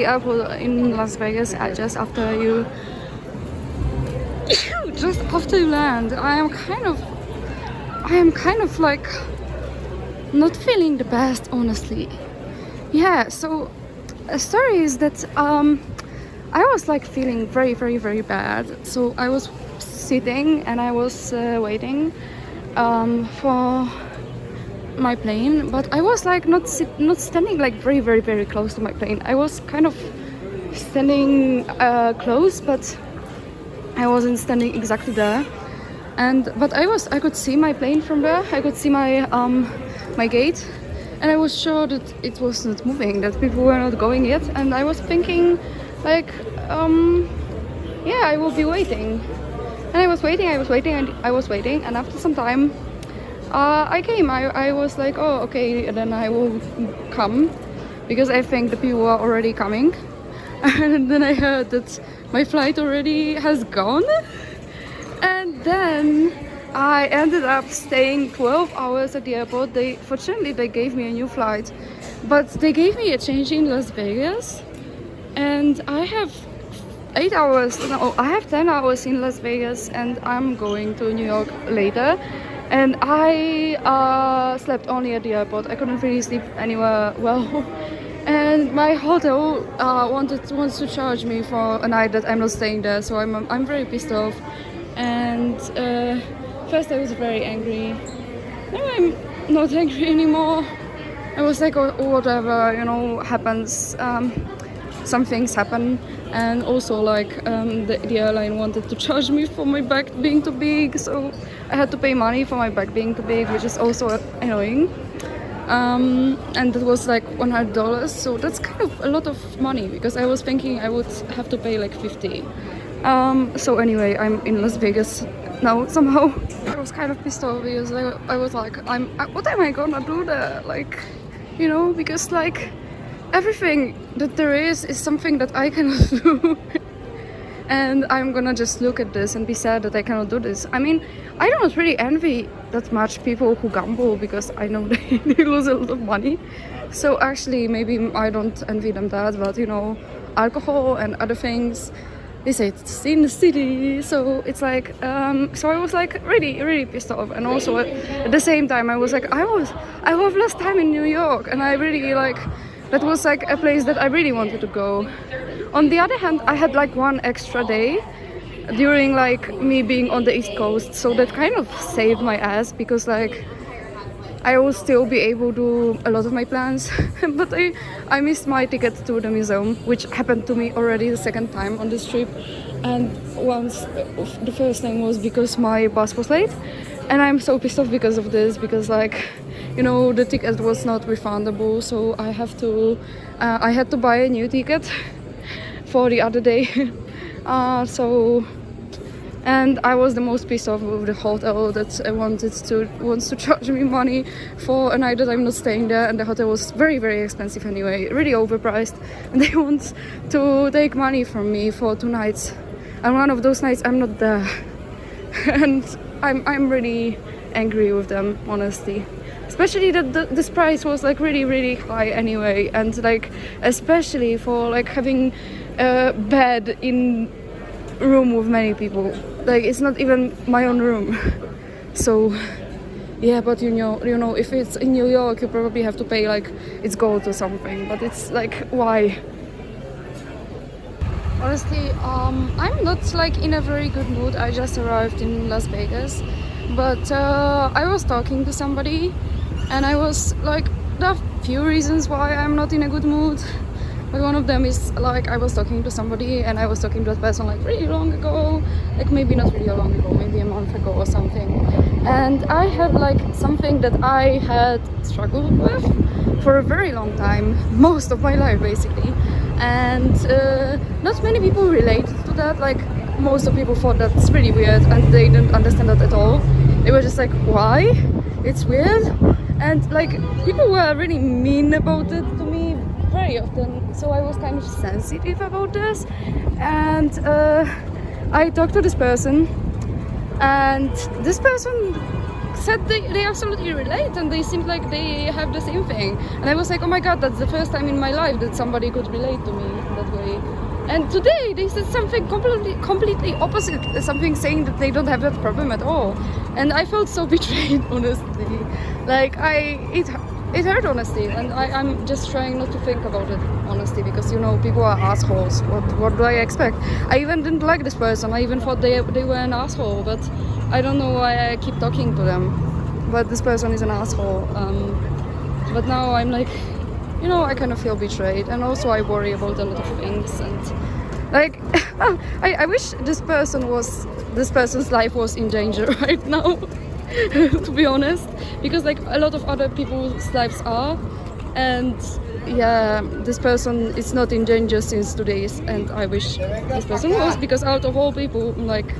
The airport in Las Vegas, just after you land, I am kind of like not feeling the best, honestly. Yeah, so a story is that I was like feeling very, very, very bad. So I was sitting and I was waiting for my plane, but I was like not standing like very, very, very close to my plane. I was kind of standing close, but I wasn't standing exactly there. But I could see my plane from there. I could see my my gate, and I was sure that it was not moving, that people were not going yet. And I was thinking, like, yeah, I will be waiting. And I was waiting, and after some time, I came. I was like, oh, okay, then I will come, because I think the people are already coming. And then I heard that my flight already has gone. And then I ended up staying 12 hours at the airport. Fortunately, they gave me a new flight, but they gave me a change in Las Vegas, and I have 8 hours. No, I have 10 hours in Las Vegas, and I'm going to New York later. And I slept only at the airport. I couldn't really sleep anywhere well. And my hotel wants to charge me for a night that I'm not staying there, so I'm very pissed off. And first I was very angry. Now I'm not angry anymore. I was like, oh, whatever, you know, happens. Some things happen. And also, like, the airline wanted to charge me for my bag being too big, so I had to pay money for my bag being too big, which is also annoying. And that was like $100, so that's kind of a lot of money, because I was thinking I would have to pay like 50. So anyway, I'm in Las Vegas now somehow. I was kind of pissed off because I was like, what am I gonna do there? Like, you know, because like everything that there is something that I cannot do. And I'm gonna just look at this and be sad that I cannot do this. I mean, I don't really envy that much people who gamble, because I know they lose a lot of money. So actually, maybe I don't envy them that, but you know, alcohol and other things, they say it's in the city. So it's like, so I was like really, really pissed off. And also at the same time, I was like, I have less time in New York, and I really like, that was like a place that I really wanted to go. On the other hand, I had like one extra day during like me being on the East Coast, so that kind of saved my ass, because like I will still be able to do a lot of my plans. But I missed my ticket to the museum, which happened to me already the second time on this trip. And once, the first time was because my bus was late, and I'm so pissed off because of this, because like, you know, the ticket was not refundable, so I had to buy a new ticket for the other day. And I was the most pissed off with the hotel that wants to charge me money for a night that I'm not staying there, and the hotel was very, very expensive anyway, really overpriced, and they want to take money from me for 2 nights, and one of those nights I'm not there. And I'm really angry with them, honestly. Especially that this price was like really, really high anyway, and like especially for like having a bed in room with many people. Like, it's not even my own room. So yeah, but you know, if it's in New York, you probably have to pay like it's gold or something. But it's like, why? Honestly, I'm not like in a very good mood. I just arrived in Las Vegas, but I was talking to somebody, and I was like, there are few reasons why I'm not in a good mood. But one of them is like, I was talking to somebody, and I was talking to that person like really long ago, like maybe not really long ago, maybe a month ago or something. And I had like something that I had struggled with for a very long time, most of my life basically. And not many people related to that. Like, most of people thought that's really weird, and they didn't understand that at all. They were just like, why? It's weird. And like, people were really mean about it to me very often, so I was kind of sensitive about this. And I talked to this person, and this person said they absolutely relate, and they seemed like they have the same thing. And I was like, oh my god, that's the first time in my life that somebody could relate to me And today they said something completely opposite, something saying that they don't have that problem at all. And I felt so betrayed, honestly. Like it hurt, honestly, and I'm just trying not to think about it, honestly, because you know, people are assholes. What do I expect? I even didn't like this person. I even thought they were an asshole, but I don't know why I keep talking to them. But this person is an asshole. But now I'm like, you know, I kind of feel betrayed, and also I worry about a lot of things, and like I wish this person's life was in danger right now. To be honest, because like a lot of other people's lives are, and yeah, this person is not in danger since 2 days, and I wish this person was, because out of all people, like,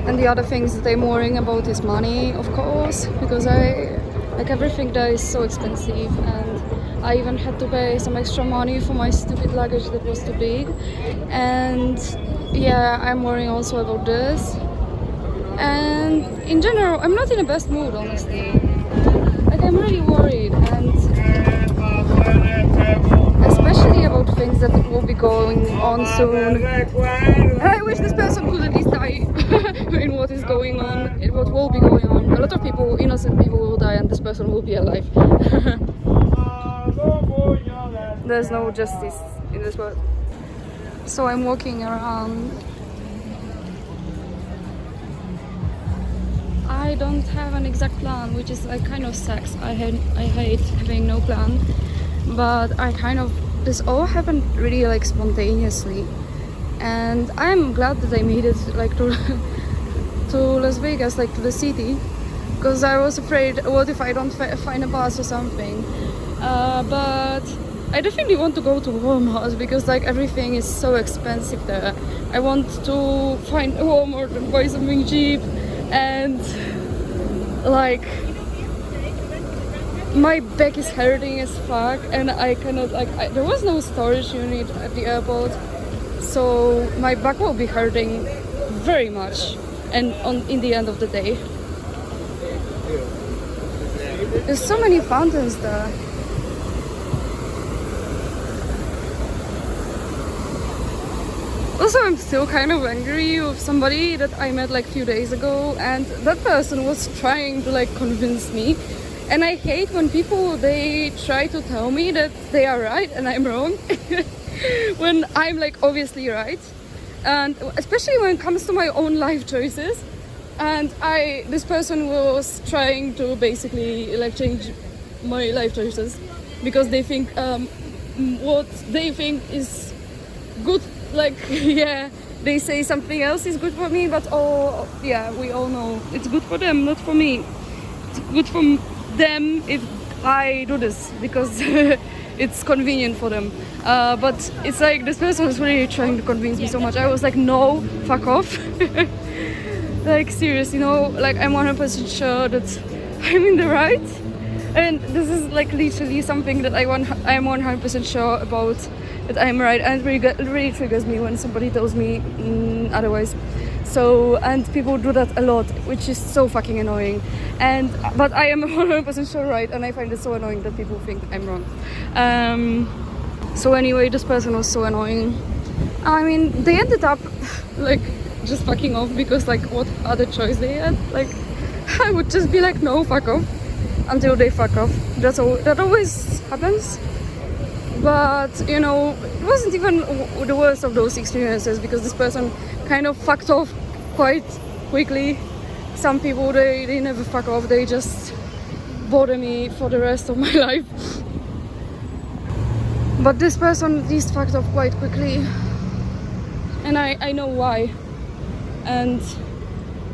and the other things that I'm worrying about is money, of course, because like everything there is so expensive, and I even had to pay some extra money for my stupid luggage that was too big, and yeah, I'm worrying also about this. And in general, I'm not in the best mood, honestly. Like, I'm really worried, and especially about things that will be going on soon. And I wish this person could at least die in what is going on, in what will be going on. A lot of people, innocent people, will die, and this person will be alive. There's no justice in this world. So I'm walking around. I don't have an exact plan, which is like kind of sucks. I hate having no plan, but this all happened really like spontaneously, and I'm glad that I made it like to Las Vegas, like to the city, because I was afraid, what if I don't find a bus or something. But I definitely want to go to Walmart, because like everything is so expensive there. I want to find a Walmart and buy something cheap. And like my back is hurting as fuck, and I cannot there was no storage unit at the airport, so my back will be hurting very much, and in the end of the day. There's so many fountains there. Also, I'm still kind of angry with somebody that I met like a few days ago, and that person was trying to like convince me. And I hate when people, they try to tell me that they are right and I'm wrong when I'm like obviously right. And especially when it comes to my own life choices. And this person was trying to basically like change my life choices because they think what they think is good. Like, yeah, they say something else is good for me, but oh yeah, we all know it's good for them, not for me. It's good for them if I do this because it's convenient for them. But it's like this person was really trying to convince me so much. I was like, no, fuck off. Like, seriously, you know, like I'm 100% sure that I'm in the right. And this is like literally something that I am 100% sure about, that I'm right, and it really triggers me when somebody tells me otherwise. So, and people do that a lot, which is so fucking annoying. But I am 100% sure right, and I find it so annoying that people think I'm wrong. So anyway, this person was so annoying. I mean, they ended up like just fucking off, because like what other choice they had? Like, I would just be like, no, fuck off, until they fuck off. That's all. That always happens. But you know, it wasn't even the worst of those experiences, because this person kind of fucked off quite quickly. Some people, they never fuck off, they just bother me for the rest of my life. But this person at least fucked off quite quickly, and I know why, and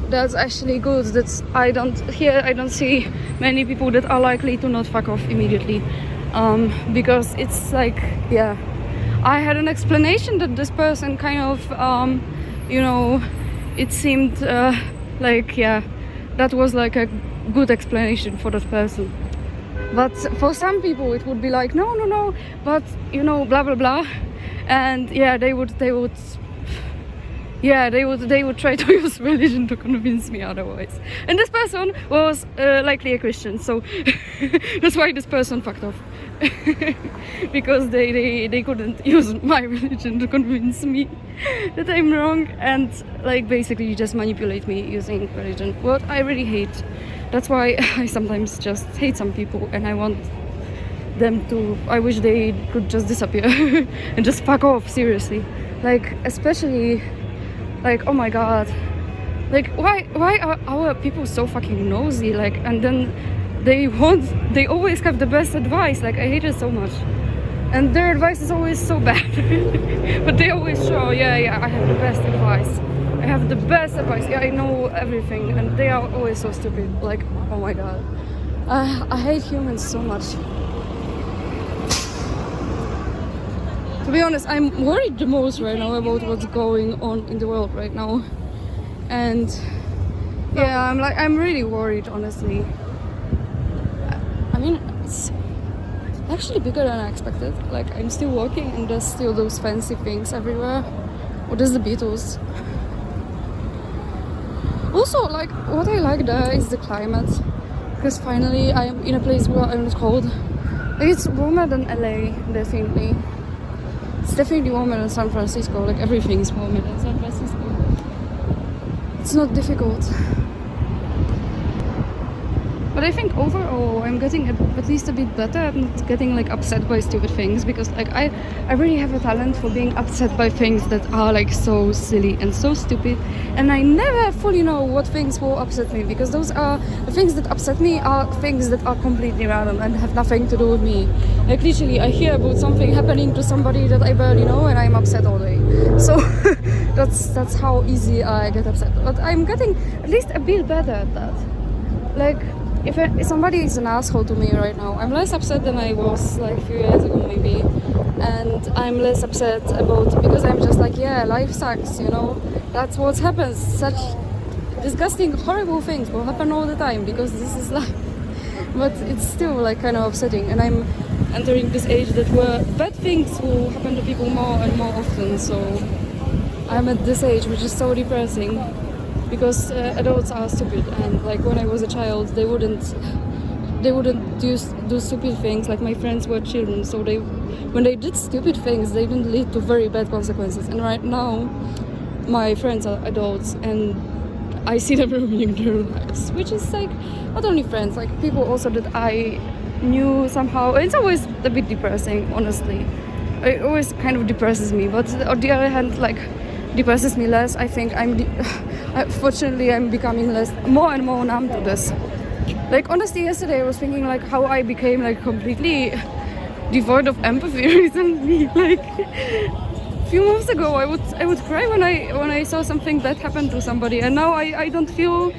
that's actually good. I don't see many people that are likely to not fuck off immediately. Because it's like, yeah, I had an explanation that this person kind of, you know, it seemed like, yeah, that was like a good explanation for that person. But for some people it would be like, no, but you know, blah blah blah, and yeah, they would try to use religion to convince me otherwise. And this person was likely a Christian, so that's why this person fucked off. because they couldn't use my religion to convince me that I'm wrong, and like basically just manipulate me using religion, what I really hate. That's why I sometimes just hate some people, and I want them to, I wish they could just disappear and just fuck off, seriously. Like, especially, like, oh my god, like, why are our people so fucking nosy? Like, and then they always have the best advice. Like, I hate it so much, and their advice is always so bad. But they always show, yeah, I have the best advice, I have the best advice, yeah, I know everything, and they are always so stupid. Like, oh my god, I hate humans so much. To be honest, I'm worried the most right now about what's going on in the world right now. And yeah, I'm really worried, honestly. I mean, it's actually bigger than I expected. Like, I'm still walking and there's still those fancy things everywhere. Oh, there's the Beatles. Also, like, what I like there is the climate. Because finally I'm in a place where I'm not cold. Like, it's warmer than LA, definitely. It's definitely warmer than San Francisco. Like, everything is warmer than San Francisco. It's not difficult. But I think overall I'm getting at least a bit better at not getting like upset by stupid things, because like I really have a talent for being upset by things that are like so silly and so stupid, and I never fully know what things will upset me, because those are the things that upset me are things that are completely random and have nothing to do with me. Like, literally, I hear about something happening to somebody that I barely know and I'm upset all day. So that's how easy I get upset. But I'm getting at least a bit better at that. Like, if somebody is an asshole to me right now, I'm less upset than I was like a few years ago maybe, and I'm less upset about, because I'm just like, yeah, life sucks, you know, that's what happens. Such disgusting, horrible things will happen all the time, because this is life. But it's still like kind of upsetting, and I'm entering this age that where bad things will happen to people more and more often. So I'm at this age, which is so depressing. Because adults are stupid, and like when I was a child, they wouldn't do stupid things. Like, my friends were children, so when they did stupid things, they didn't lead to very bad consequences. And right now, my friends are adults, and I see them ruining their lives, which is like not only friends, like people also that I knew somehow. It's always a bit depressing, honestly. It always kind of depresses me, but on the other hand, like, depresses me less. I think fortunately I'm becoming more and more numb to this. Like, honestly, yesterday I was thinking like how I became like completely devoid of empathy recently. Like, a few months ago I would cry when I saw something bad happen to somebody, and now I don't feel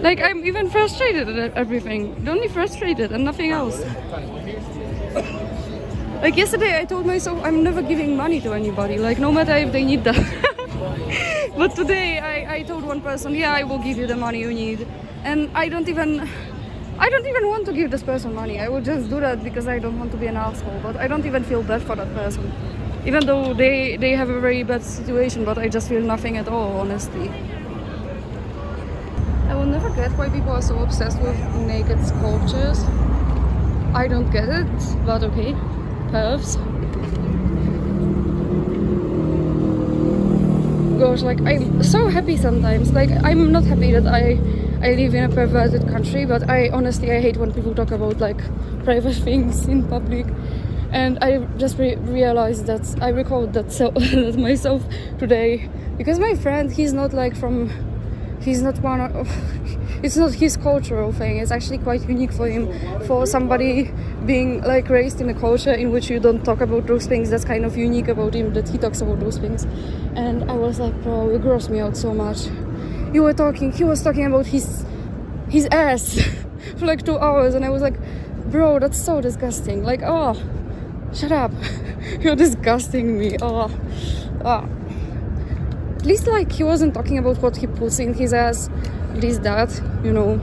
like, I'm even frustrated at everything. Only frustrated and nothing else. Like, yesterday I told myself I'm never giving money to anybody, like, no matter if they need that. But today I told one person, yeah, I will give you the money you need, and I don't even want to give this person money. I will just do that because I don't want to be an asshole, but I don't even feel bad for that person, even though they have a very bad situation, but I just feel nothing at all, honestly. I will never get why people are so obsessed with naked sculptures. I don't get it, but okay, pervs. Gosh, like, I'm so happy sometimes. Like, I'm not happy that I live in a perverted country, but I hate when people talk about like private things in public. And I just realized that I recalled that that myself today, because my friend, he's not one of, it's not his cultural thing. It's actually quite unique for him, for somebody being like raised in a culture in which you don't talk about those things. That's kind of unique about him, that he talks about those things. And I was like, bro, it grossed me out so much. He was talking about his ass for like 2 hours, and I was like, bro, that's so disgusting. Like, oh, shut up. You're disgusting me. Oh. At least, like, he wasn't talking about what he puts in his ass. At least that, you know.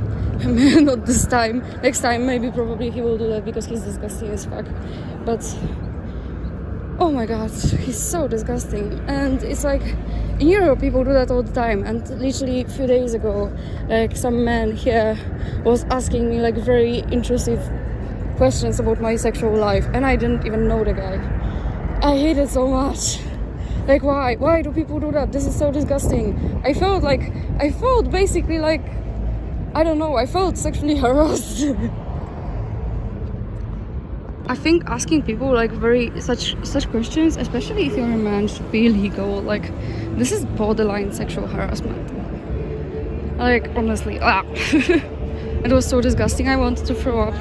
Not this time. Next time, maybe, probably he will do that because he's disgusting as fuck. But, oh my god, he's so disgusting. And it's like, in Europe, people do that all the time. And literally a few days ago, like, some man here was asking me like very intrusive questions about my sexual life, and I didn't even know the guy. I hate it so much. Like, why do people do that? This is so disgusting. I felt basically like, I don't know, I felt sexually harassed. I think asking people like such questions, especially if you're a man, should be illegal. Like, this is borderline sexual harassment. Like, honestly, it was so disgusting. I wanted to throw up,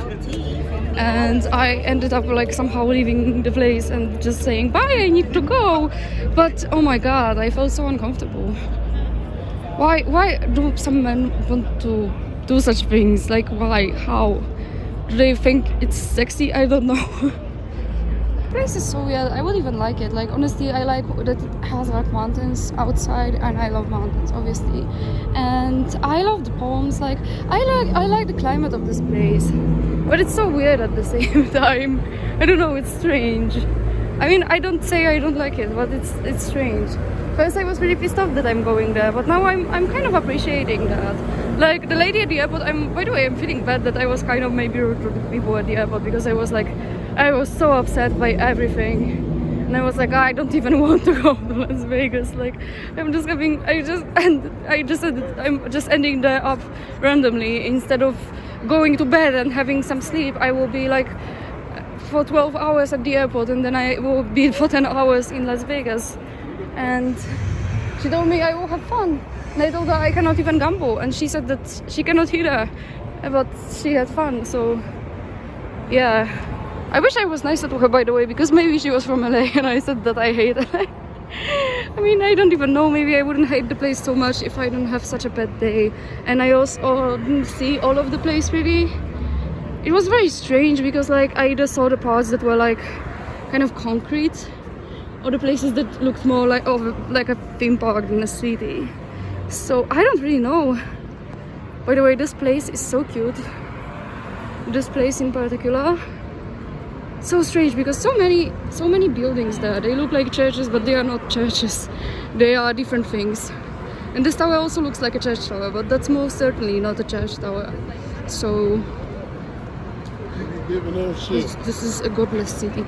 and I ended up like somehow leaving the place and just saying bye, I need to go. But oh my god, I felt so uncomfortable. Why do some men want to do such things? Like, why? How? Do they think it's sexy? I don't know. The place is so weird. I would even like it. Like, honestly, I like that it has like mountains outside, and I love mountains, obviously. And I love the palms. Like, I like the climate of this place, but it's so weird at the same time. I don't know. It's strange. I mean, I don't say I don't like it, but it's strange. First, I was really pissed off that I'm going there, but now I'm kind of appreciating that. Like, the lady at the airport, by the way, I'm feeling bad that I was kind of maybe rude to the people at the airport, because I was so upset by everything. And I was like, I don't even want to go to Las Vegas. Like, I'm just ending the up randomly. Instead of going to bed and having some sleep, I will be like for 12 hours at the airport, and then I will be for 10 hours in Las Vegas. And she told me I will have fun. And I told her I cannot even gamble. And she said that she cannot either, but she had fun. So, yeah. I wish I was nicer to her, by the way, because maybe she was from LA and I said that I hate LA. I mean, I don't even know. Maybe I wouldn't hate the place so much if I didn't have such a bad day. And I also didn't see all of the place really. It was very strange because like I just saw the parts that were like kind of concrete, or the places that looked more like a theme park in a city. So I don't really know. By the way, this place is so cute. This place in particular. So strange because so many buildings there. They look like churches, but they are not churches. They are different things. And this tower also looks like a church tower, but that's most certainly not a church tower. So this is a godless city.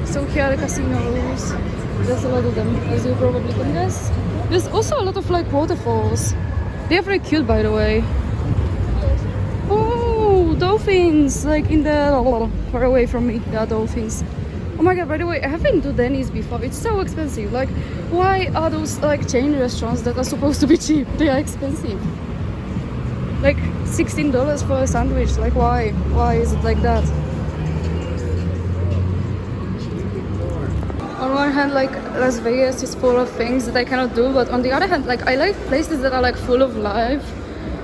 So here are the casinos. There's a lot of them, as you probably can guess. There's also a lot of like waterfalls. They are very cute, by the way. Oh, dolphins! Like in the far away from me, there are dolphins. Oh my god! By the way, I have been to Denny's before. It's so expensive. Like, why are those like chain restaurants that are supposed to be cheap? They are expensive. Like $16 for a sandwich. Like, why? Why is it like that? On one hand, like Las Vegas is full of things that I cannot do, but on the other hand, like I like places that are like full of life,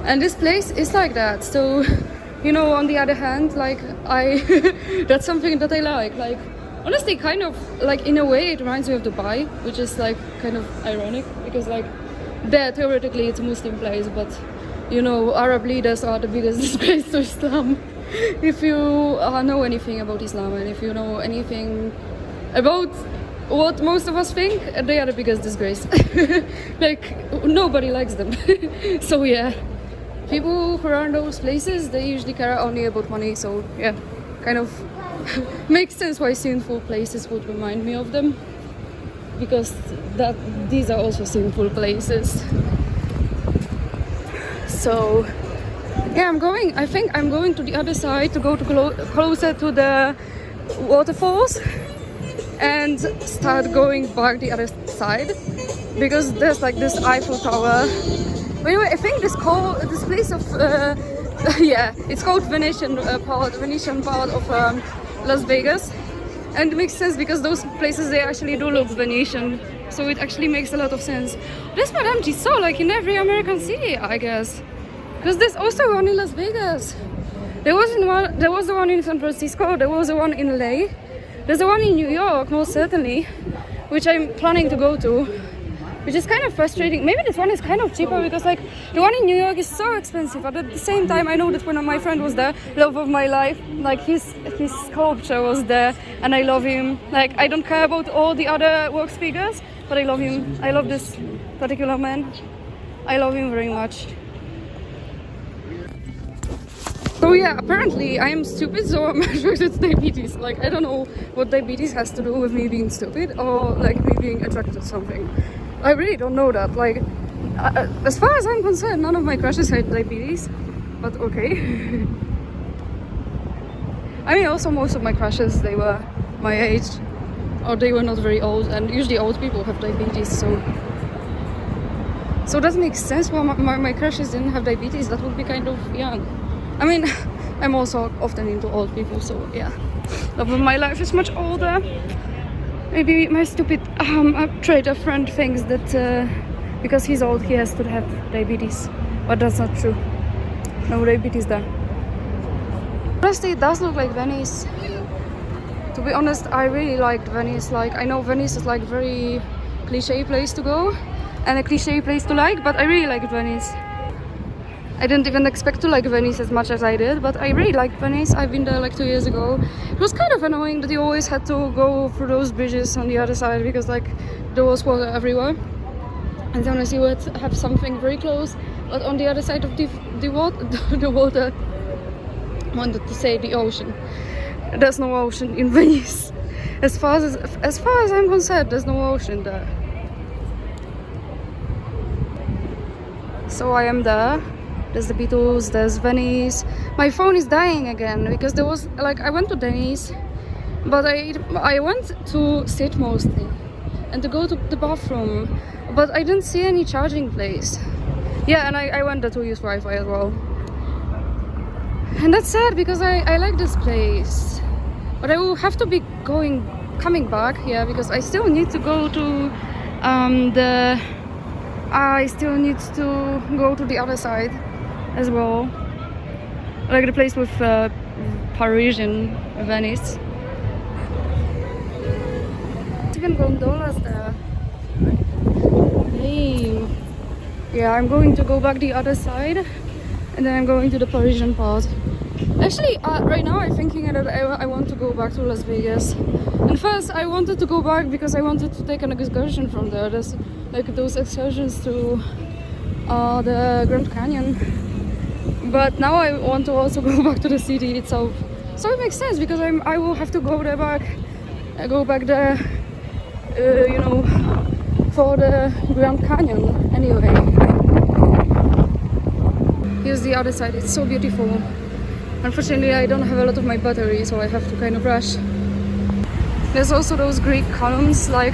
and this place is like that. So, you know, on the other hand, like that's something that I like. Like, honestly, kind of like in a way, it reminds me of Dubai, which is like kind of ironic because like there theoretically it's a Muslim place, but you know, Arab leaders are the biggest disgrace to Islam. If you know anything about Islam and if you know anything about what most of us think, they are the biggest disgrace. Like, nobody likes them. So yeah, people who run those places, they usually care only about money. So yeah, kind of makes sense why sinful places would remind me of them, because these are also sinful places. So yeah, I think I'm going to the other side to go to closer to the waterfalls and start going back the other side, because there's like this Eiffel Tower. Anyway, I think this place of yeah, it's called Venetian part of Las Vegas, and it makes sense because those places, they actually do look Venetian, so it actually makes a lot of sense. There's Madame Tussauds like in every American city, I guess, because there's also one in Las Vegas. There was the one in San Francisco. There was the one in LA. There's the one in New York, most certainly, which I'm planning to go to, which is kind of frustrating. Maybe this one is kind of cheaper because like the one in New York is so expensive, but at the same time I know that when my friend was there, love of my life, like his sculpture was there, and I love him. Like, I don't care about all the other wax figures, but I love him. I love this particular man. I love him very much. So yeah, apparently I am stupid, so I'm attracted to diabetes. Like, I don't know what diabetes has to do with me being stupid or like me being attracted to something. I really don't know that. Like, as far as I'm concerned, none of my crushes had diabetes, but okay. I mean, also most of my crushes, they were my age, or they were not very old, and usually old people have diabetes, so that makes sense why my crushes didn't have diabetes. That would be kind of young. I mean, I'm also often into old people, so yeah. But my life is much older. Maybe my stupid trader friend thinks that because he's old, he has to have diabetes. But that's not true. No diabetes there. Honestly, it does look like Venice. To be honest, I really liked Venice. Like, I know Venice is like very cliche place to go and a cliche place to like, but I really liked Venice. I didn't even expect to like Venice as much as I did, but I really liked Venice. I've been there like 2 years ago. It was kind of annoying that you always had to go through those bridges on the other side because like there was water everywhere. And sometimes you would have something very close, but on the other side of the water, the water, I wanted to say the ocean. There's no ocean in Venice. As far as I'm concerned, there's no ocean there. So I am there. There's the Beatles, there's Venice. My phone is dying again because there was like I went to Denny's, but I went to sit mostly and to go to the bathroom, but I didn't see any charging place. Yeah, and I went there to use Wi-Fi as well. And that's sad because I like this place, but I will have to be coming back, yeah, because I still need to go to I still need to go to the other side as well, like the place with Parisian Venice. Even gondolas there. Hey. Yeah, I'm going to go back the other side, and then I'm going to the Parisian part. Actually, right now I'm thinking that I want to go back to Las Vegas. And first I wanted to go back because I wanted to take an excursion from there. There's like those excursions to the Grand Canyon. But now I want to also go back to the city itself. So it makes sense because I will have to go back there, you know, for the Grand Canyon anyway. Here's the other side. It's so beautiful. Unfortunately, I don't have a lot of my battery, so I have to kind of rush. There's also those Greek columns, like,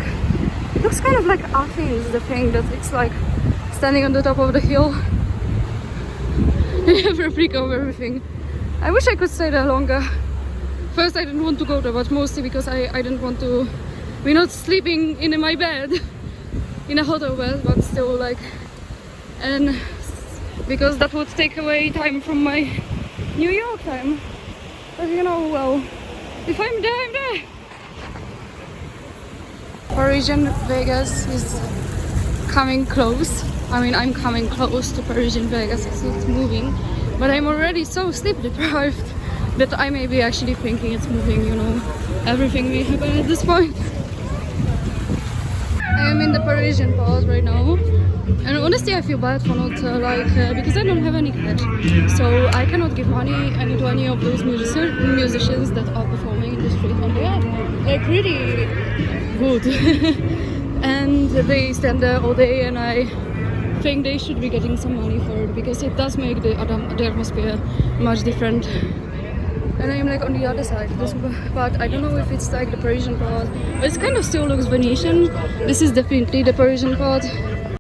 it looks kind of like Athens, the thing that it's like standing on the top of the hill. They have a replica of everything. I wish I could stay there longer. First, I didn't want to go there, but mostly because I didn't want to be not sleeping in my bed, in a hotel bed, but still like, and because that would take away time from my New York time. But you know, well, if I'm there, I'm there. Parisian Vegas is coming close. I mean, I'm coming close to Parisian Vegas. It's not moving, but I'm already so sleep deprived that I may be actually thinking it's moving, you know. Everything may happen at this point. I am in the Parisian part right now. And honestly, I feel bad for not because I don't have any cash, so I cannot give money to any of those musicians that are performing in the street, and they are like really good. And they stand there all day, and I think they should be getting some money for it because it does make the atmosphere much different. And I'm like on the other side of this part. I don't know if it's like the Parisian part, but it kind of still looks Venetian. This is definitely the Parisian part.